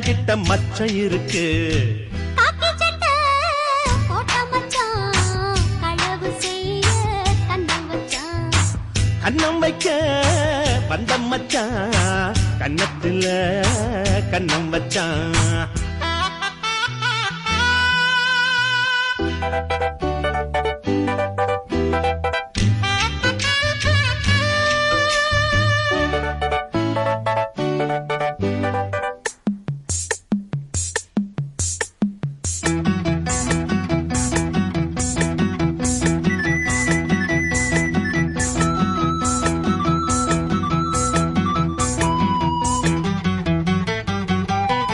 என்கிட்ட மச்சம் இருக்கு. காக்கி சட்டை போட்ட மச்சான் களவு செய்ய கண்ணம் வச்சான். கண்ணம் வைக்க வந்த மச்சான் கன்னத்துல கண்ணம் வச்சான்.